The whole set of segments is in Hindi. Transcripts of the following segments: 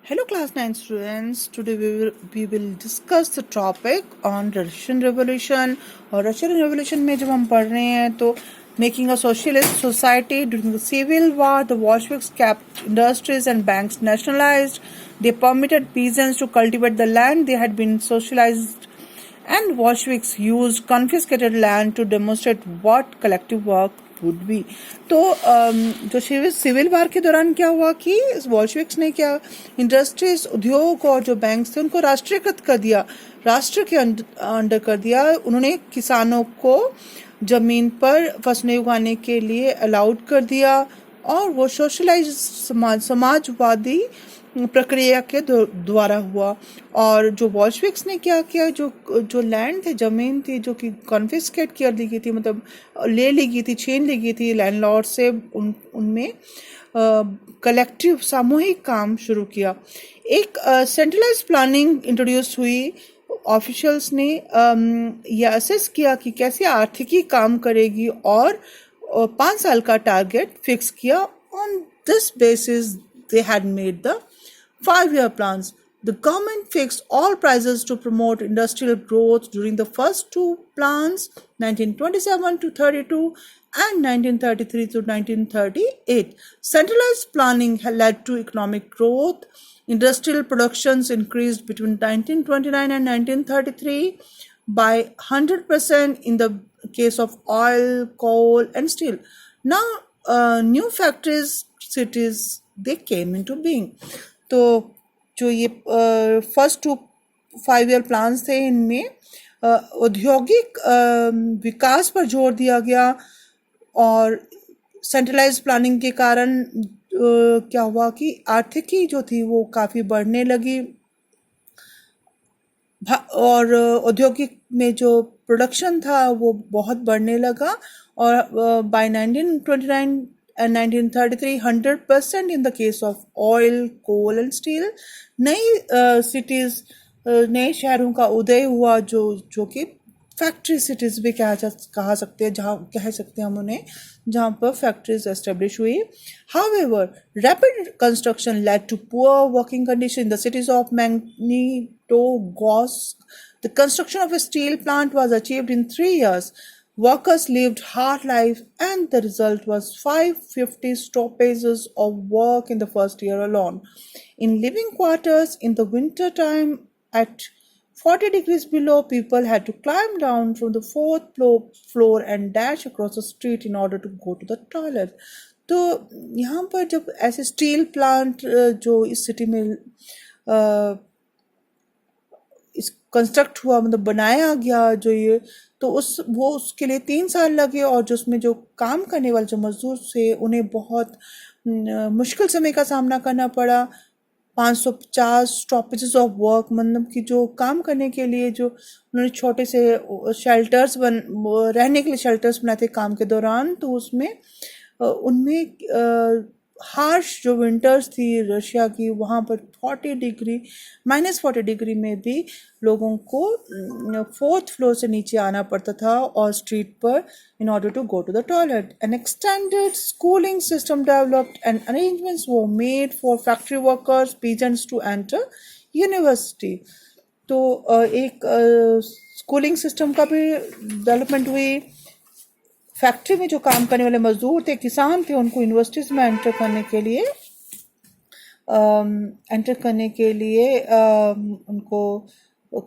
Hello class 9 students. Today we will discuss the topic on Russian Revolution. और Russian Revolution में जब हम पढ़ रहे हैं तो making a socialist society during the civil war, the Bolsheviks kept industries and banks nationalized. They permitted peasants to cultivate the land they had been socialized, and Bolsheviks used confiscated land to demonstrate what collective work would be. तो जो सिविल वार के दौरान क्या हुआ कि बॉल्शेविक्स ने क्या इंडस्ट्रीज, उद्योग और जो बैंक्स थे उनको राष्ट्रीयकृत कर दिया, राष्ट्र के अंडर कर दिया। उन्होंने किसानों को जमीन पर फसलें उगाने के लिए अलाउड कर दिया और वो सोशलाइज समाजवादी प्रक्रिया के द्वारा हुआ। और जो बॉल्शेविक्स ने क्या किया, जो लैंड थे, जमीन थी जो कि कॉन्फिस्केट कर ली गई थी, मतलब ले ली गई थी, छीन ली गई थी लैंडलॉर्ड से, उनमें कलेक्टिव सामूहिक काम शुरू किया। एक सेंट्रलाइज प्लानिंग इंट्रोड्यूस हुई। ऑफिशियल्स ने यह असेस किया कि कैसे आर्थिकी काम करेगी और 5 साल का टारगेट फिक्स किया। On this basis they had made the 5-year plans. The government fixed all prices to promote industrial growth during the first two plans, 1927 to 32 and 1933 to 1938. Centralized planning led to economic growth. Industrial productions increased between 1929 and 1933 by 100% in the case of oil, coal and steel. Now, new factories, cities, they came into being. तो जो ये फर्स्ट 5-year प्लान्स थे, इनमें औद्योगिक विकास पर जोर दिया गया और सेंट्रलाइज प्लानिंग के कारण क्या हुआ कि आर्थिकी जो थी वो काफ़ी बढ़ने लगी और औद्योगिक में जो प्रोडक्शन था वो बहुत बढ़ने लगा। और bye 1929 and 1933 100% in the case of oil, coal and steel। नई सिटीज, नए शहरों का उदय हुआ जो कि फैक्ट्री सिटीज भी कहा सकते हैं, जहाँ कह सकते हैं हम उन्हें, जहाँ पर फैक्ट्रीज एस्टेब्लिश हुई। However, rapid construction led to poor working conditions in the cities of Magnitogorsk. The construction of a steel plant was achieved in 3 years. Workers lived hard life and the result was 550 stoppages of work in the first year alone. In living quarters in the winter time at 40 degrees below, people had to climb down from the 4th floor and dash across the street in order to go to the toilet. तो यहाँ पर जब ऐसे स्टील प्लांट जो इस सिटी में इस कंस्ट्रक्ट हुआ, मतलब बनाया गया जो ये, तो उसके लिए 3 साल लगे और जो उसमें जो काम करने वाले जो मजदूर थे उन्हें बहुत मुश्किल समय का सामना करना पड़ा। 550 स्टॉपेजेस ऑफ वर्क, मतलब कि जो काम करने के लिए जो उन्होंने छोटे से शेल्टर्स रहने के लिए शेल्टर्स बनाए थे काम के दौरान, तो उनमें हार्श जो विंटर्स थी रशिया की, वहाँ पर -40 डिग्री में भी लोगों को 4th फ्लोर से नीचे आना पड़ता था और स्ट्रीट पर in order to go to the toilet. An extended schooling system developed and arrangements were made for factory workers, peasants to enter university. तो एक स्कूलिंग सिस्टम का भी डेवलपमेंट हुई। फैक्ट्री में जो काम करने वाले मजदूर थे, किसान थे, उनको यूनिवर्सिटीज में एंटर करने के लिए उनको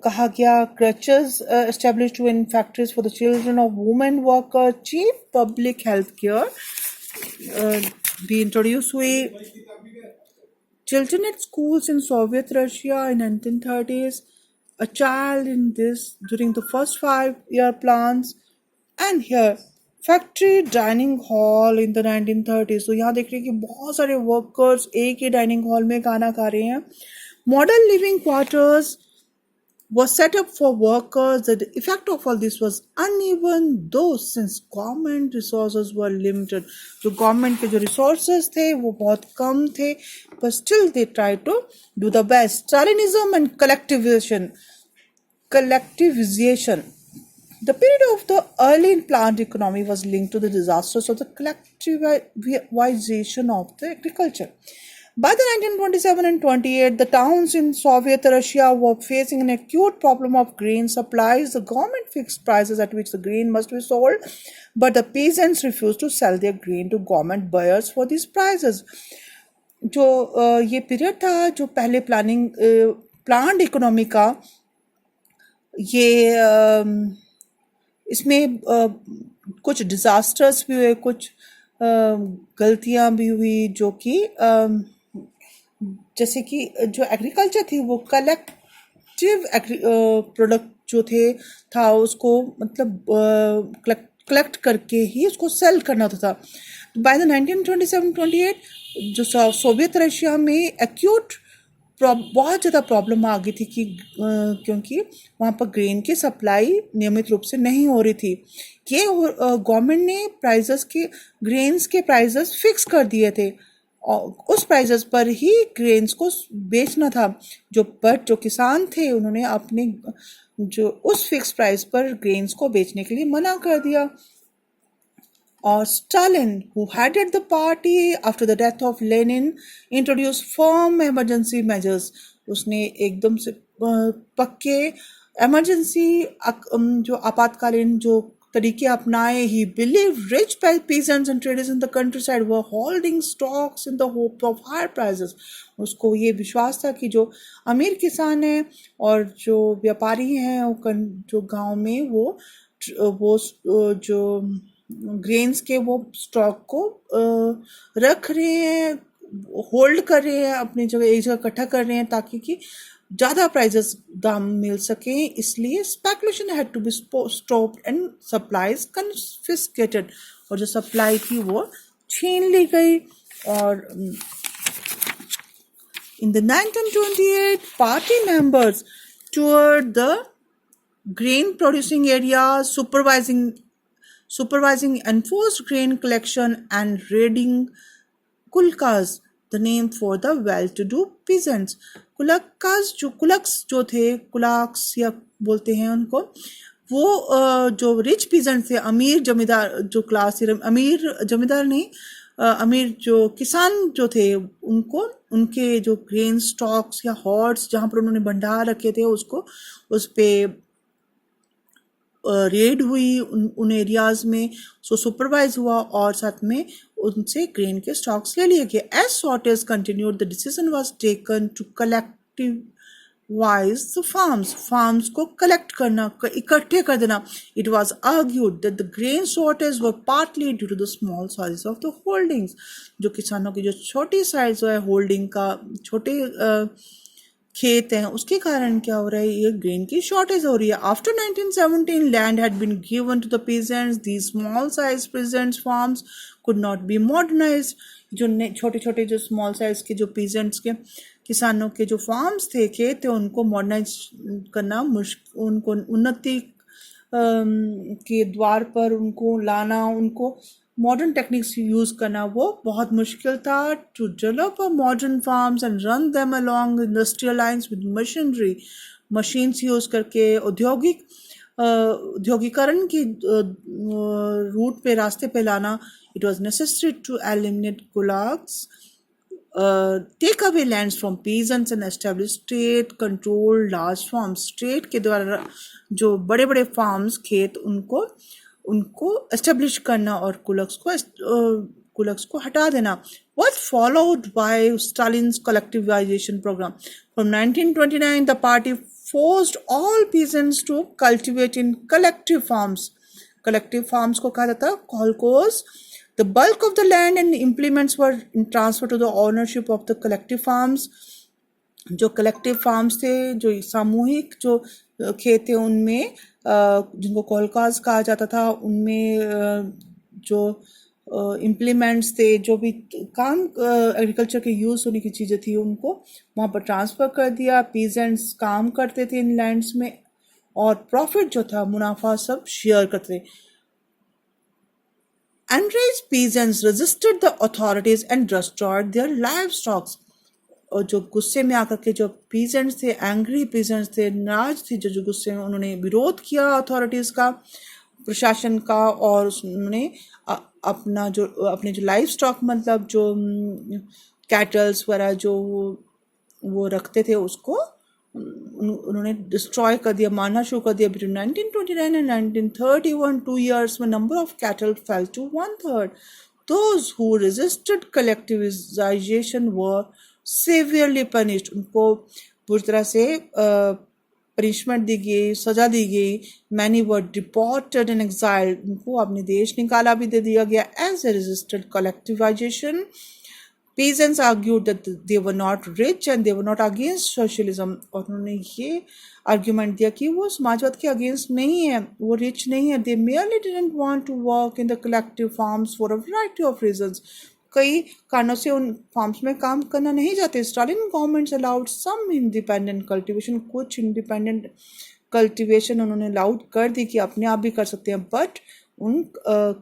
कहा गया। Creches established in factories for the children of women worker, cheap public health care भी इंट्रोड्यूस हुई। Children at schools in Soviet Russia in 1930s, a child in this during the first 5-year plans, and here factory dining hall in the 1930s। तो यहाँ देख रहे हैं कि बहुत सारे वर्कर्स एक ही डाइनिंग हॉल में खाना खा रहे हैं। Modern living quarters was set up for workers. The effect of all this was uneven, though since government resources were limited. जो गवर्नमेंट के जो resources थे वो बहुत कम थे, but still they tried to do the best. Stalinism and collectivization. The period of the early plant economy was linked to the disasters of the collectivization of the agriculture. By the 1927 and 28, the towns in Soviet Russia were facing an acute problem of grain supplies. The government fixed prices at which the grain must be sold, but the peasants refused to sell their grain to government buyers for these prices. जो ये पीरियड था जो पहले प्लान्ड इकोनॉमी का, ये इसमें कुछ डिजास्टर्स भी हुए, कुछ गलतियां भी हुई, जो कि जैसे कि जो एग्रीकल्चर थी वो कलेक्टिव प्रोडक्ट जो था उसको मतलब कलेक्ट करके ही उसको सेल करना होता था. बाय द 1927-28 जो सोवियत रशिया में एक्यूट बहुत ज़्यादा प्रॉब्लम आ गई थी कि क्योंकि वहाँ पर ग्रेन की सप्लाई नियमित रूप से नहीं हो रही थी. ये गवर्नमेंट ने ग्रेन्स के प्राइजेस फिक्स कर दिए थे और उस प्राइजेस पर ही ग्रेन्स को बेचना था. जो किसान थे उन्होंने अपने जो उस फिक्स प्राइस पर ग्रेन्स को बेचने के लिए मना कर दिया. और Stalin, who headed the party after the death of Lenin, introduced firm emergency measures. उसने एकदम से पक्के emergency जो आपातकालीन जो तरीके अपनाए. He believed rich peasants and traders in the countryside were holding stocks in the hope of higher prices. उसको ये विश्वास था कि जो अमीर किसान हैं और जो व्यापारी हैं जो गांव में वो जो ग्रेन्स के वो स्टॉक को रख रहे हैं, होल्ड कर रहे हैं, अपनी जगह एक जगह इकट्ठा कर रहे हैं ताकि कि ज़्यादा प्राइजेस दाम मिल सके. इसलिए speculation had to be stopped and supplies confiscated. और जो सप्लाई थी वो छीन ली गई. और in the 1928 party members toured the grain producing area supervising enforced grain collection and raiding kulaks, the name for the well-to-do peasants. kulaks जो थे, कुलाक्स या बोलते हैं उनको, वो जो रिच पीजेंट थे, अमीर जमींदार जो क्लास थी, अमीर जमींदार नहीं, अमीर जो किसान जो थे, उनको उनके जो ग्रेन स्टॉक्स या हॉर्ड्स जहाँ पर उन्होंने भंडार रखे थे उसको उस पे रेड हुई उन एरियाज में. सो सुपरवाइज हुआ और साथ में उनसे ग्रेन के स्टॉक्स ले लिए गए. As shortage continued the decision was taken to collectivise the farms को कलेक्ट करना, इकट्ठे कर देना. It was argued that the grain shortage were partly due to the small size of the holdings. जो किसानों की जो छोटी साइज है होल्डिंग का, छोटे खेत हैं, उसके कारण क्या हो रहा है, ये ग्रेन की शॉर्टेज हो रही है. After 1917 land had been given to the peasants. These small size peasants farms could not be modernised. जो छोटे छोटे जो स्मॉल साइज के जो पीजेंट्स के किसानों के जो फार्म्स थे, खेत थे, उनको मॉडर्नाइज करना उनको उन्नति के द्वार पर उनको लाना, उनको मॉडर्न टेक्निक्स यूज करना वो बहुत मुश्किल था. To develop modern farms and run them along industrial lines with machinery, machines use करके औद्योगिकरण की रूट पे, रास्ते पे लाना. It was necessary to eliminate kulaks, take away lands from peasants and establish state control large farms. State के द्वारा जो बड़े बड़े फार्म्स, खेत, उनको एस्टेब्लिश करना और कुलक्स को हटा देना. Was followed by Stalin's collectivization program. From 1929, the party forced all peasants to cultivate in collective farms. Collective farms को कहा जाता है kolkhos. The bulk of the land and implements were transferred to the ownership of the collective farms. जो कलेक्टिव फार्म्स थे, जो सामूहिक जो खेत थे, उनमें जिनको कोलकाज कहा जाता था, उनमें जो इम्प्लीमेंट्स थे, जो भी काम एग्रीकल्चर के यूज़ होने की चीज़ें थी, उनको वहाँ पर ट्रांसफ़र कर दिया. पीजेंट्स काम करते थे इन लैंड्स में और प्रॉफिट जो था, मुनाफा, सब शेयर करते थे. Enraged peasants resisted the authorities and destroyed their livestock. और जो गुस्से में आकर के जो पीजेंट्स थे, एंग्री पीजेंट्स थे, नाराज थे, जो गुस्से में उन्होंने विरोध किया अथॉरिटीज़ का, प्रशासन का, और उन्होंने अपने जो लाइफ स्टॉक, मतलब जो कैटल्स वगैरह जो वो रखते थे उसको उन्होंने डिस्ट्रॉय कर दिया, मारना शुरू कर दिया। बिटवीन 1929 एंड 1931 2 years में number of cattle fell to 1/3। Those who resisted collectivization were severely punished। उनको बुरी तरह से पनिशमेंट दी गई, सजा दी गई। Many were deported and exiled. उनको अपने देश निकाला भी दे दिया गया as a resisted collectivisation. Peasants argued that they were not rich and they were not against socialism। और उन्होंने ये आर्ग्यूमेंट दिया कि वो समाजवाद के अगेंस्ट नहीं है, वो रिच नहीं है। They merely didn't want to work in the collective farms for a variety of reasons। कई कारणों से उन फार्म्स में काम करना नहीं चाहते। Stalin governments allowed some independent cultivation. कुछ इंडिपेंडेंट कल्टीवेशन उन्होंने अलाउड कर दी कि अपने आप भी कर सकते हैं, बट उन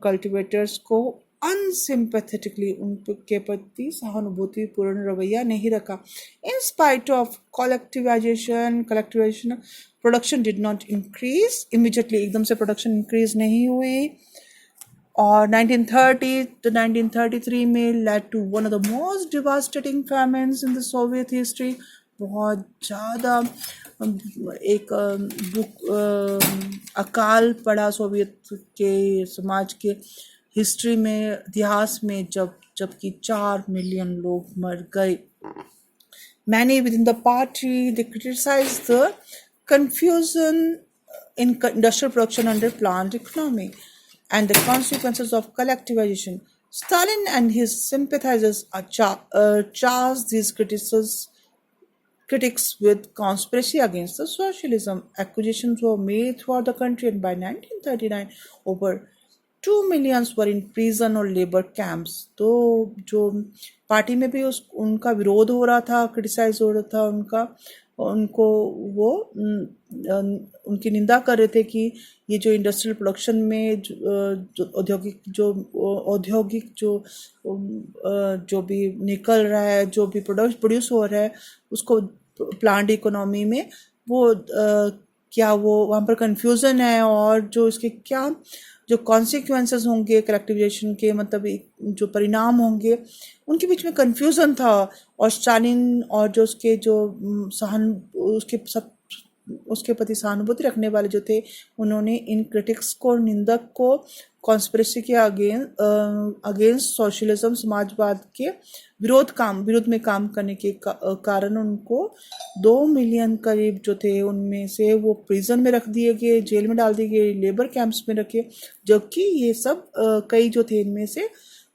कल्टिवेटर्स को अनसिम्पैथेटिकली उनके प्रति सहानुभूतिपूर्ण रवैया नहीं रखा। In spite of collectivisation production did not increase immediately. एकदम से प्रोडक्शन इंक्रीज नहीं हुई। और 1930 to 1933 में led to one of the most devastating famines in the Soviet history। बहुत ज़्यादा एक अकाल पड़ा सोवियत के समाज के हिस्ट्री में, इतिहास में, जबकि 4 मिलियन लोग मर गए। Many within the party they criticized the confusion in industrial production under planned economy and the consequences of collectivization. Stalin and his sympathizers charged these critics with conspiracy against the socialism. Accusations were made throughout the country, and by 1939, over 2 million were in prison or labor camps। तो जो पार्टी में भी उनका विरोध हो रहा था, क्रिटिसाइज हो रहा था उनको वो उनकी निंदा कर रहे थे कि ये जो इंडस्ट्रियल प्रोडक्शन में जो औद्योगिक जो भी निकल रहा है, जो भी प्रोड्यूस हो रहा है, उसको प्लांट इकोनॉमी में वो क्या वो वहाँ पर कंफ्यूजन है, और जो इसके क्या जो कॉन्सिक्वेंसेस होंगे कलेक्टिवाइजेशन के, मतलब जो परिणाम होंगे, उनके बीच में कंफ्यूजन था। और स्टालिन और जो उसके जो उसके प्रति सहानुभूति रखने वाले जो थे, उन्होंने इन क्रिटिक्स को, निंदक को कॉन्स्पिरेसी के अगेंस्ट सोशलिज्म, समाजवाद के विरोध में काम करने के कारण उनको 2 मिलियन करीब जो थे उनमें से वो प्रिजन में रख दिए गए, जेल में डाल दिए गए, लेबर कैंप्स में रखे। जबकि ये सब कई जो थे इनमें से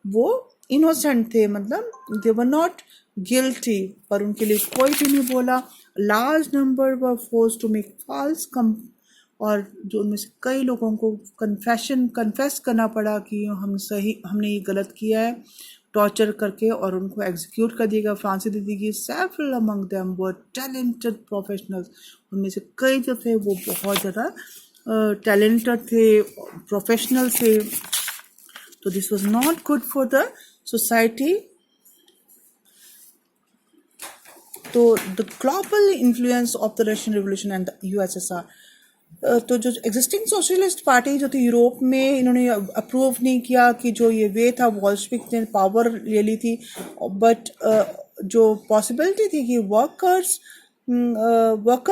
वो इनोसेंट थे, मतलब दे वर नॉट गिल्टी, पर उनके लिए कोई भी नहीं बोला। Large number were forced to make false और जो उनमें से कई लोगों को कन्फेस करना पड़ा कि हमने ये गलत किया है, टॉर्चर करके, और उनको एग्जीक्यूट कर दिया गया, फांसी दे दी गई। Several among them were talented professionals. उनमें से कई जो थे वो बहुत ज़्यादा टैलेंटेड थे, प्रोफेशनल थे। तो this was not good for the society. तो the global influence of the Russian revolution and the USSR। तो जो एग्जिस्टिंग सोशलिस्ट पार्टी जो थी यूरोप में, इन्होंने अप्रूव नहीं किया कि जो ये वे था, वॉल्शविक ने पावर ले ली थी, बट जो पॉसिबिलिटी थी कि workers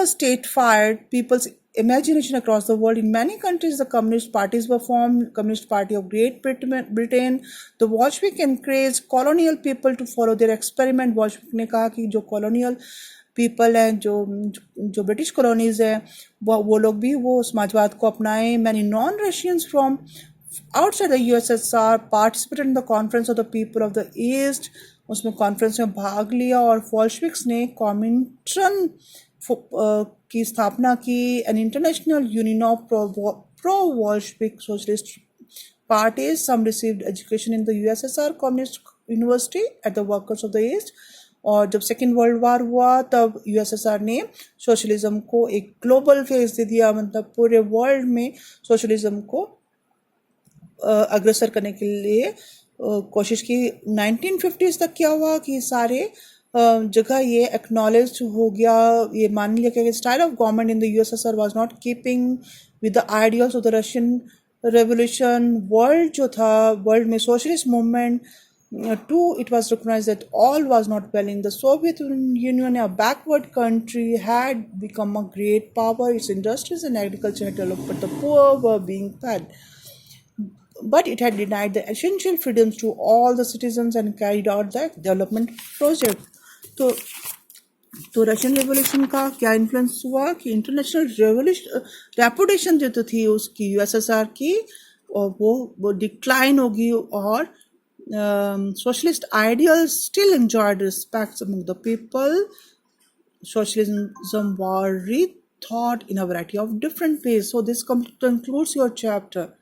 state fired people's imagination across the world. In many countries, the communist parties were formed. Communist Party of Great Britain, the Bolshevik encouraged colonial people to follow their experiment। Bolshevik ने कहा कि जो colonial people हैं, जो ब्रिटिश कॉलोनीज हैं, वो लोग भी वो समाजवाद को अपनाएं। Many non-Russians from outside the USSR participated in the Conference of the People of the East। उसमें कॉन्फ्रेंस में भाग लिया, और बोल्शेविक्स ने कॉमिंट्रन की स्थापना की, an international union of pro Bolshevik socialist parties. Some received education in the USSR communist university at the workers of the east. और जब सेकेंड वर्ल्ड वार हुआ तब USSR ने सोशलिज्म को एक ग्लोबल फेस दे दिया, मतलब पूरे वर्ल्ड में सोशलिज्म को अग्रसर करने के लिए कोशिश की। 1950s तक क्या हुआ कि सारे जगह ये एक्नॉलेज हो गया, ये मान लिया कि style of government in the USSR was not keeping with the ideals of the Russian revolution. World जो था, वर्ल्ड में socialist movement Two, it was recognized that all was not well in the Soviet Union, a backward country, had become a great power. Its industries and agriculture had developed, but the poor were being fed. But it had denied the essential freedoms to all the citizens and carried out the development project. तो तो रशियन रेवोल्यूशन का क्या इन्फ्लुएंस हुआ कि इंटरनेशनल रेपुटेशन जो तो थी उसकी यूएसएसआर की, और वो डिक्लाइन होगी, और socialist ideals still enjoyed respect among the people. Socialism was rethought in a variety of different ways. So this concludes your chapter.